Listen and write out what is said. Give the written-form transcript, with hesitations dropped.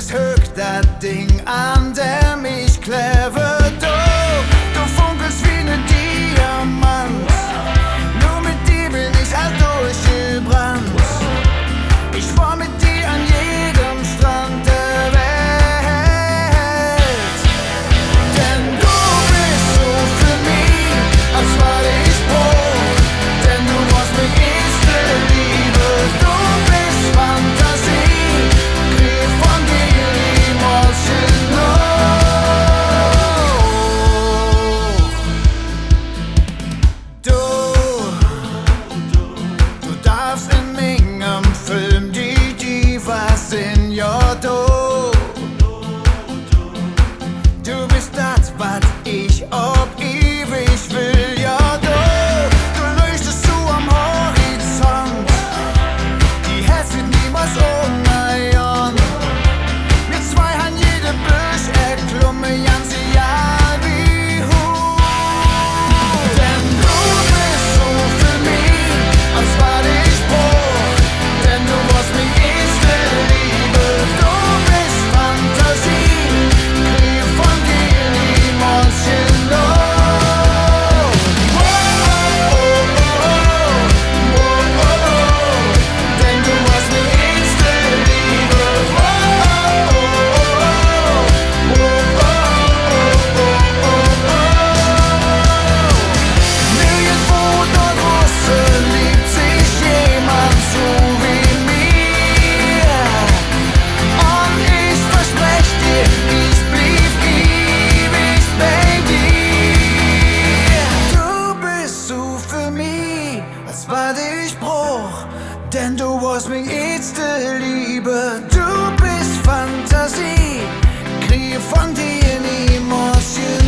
bist höch, das Ding, an dem ich klebe. Du funkelst wie ne Diamant. Nur mit dir bin ich halt durchgebrannt. Ich war mit dir an jedem Strand der Welt. Denn du bist so für mich, als war ich Bruch. Denn du warst mir erste Liebe. Du bist Fantasie, krieg von dir emotional. Du darfst in meinem Film die Divas sind, ja du bist das, was ich ob ewig will, ja du leuchtest so am Horizont, die Herz wird niemals umgehen. Mit zwei Hand jede Büsch erklumme, ganz egal wie hoch. Denn du bist so für mich, als war ich Bruch. Denn du warst mir erste Liebe. Du bist Fantasie, krieg von dir emotional. Denn du warst mir erste Liebe. Nirgendwo dort draußen liebt sich jemand so wie mir. Und ich versprech dir, ich blieb ewig bei dir. Du bist so für mich, als war ich Bruch. Denn du warst mir erste Liebe. Du bist Fantasie, krieg von dir Emotion.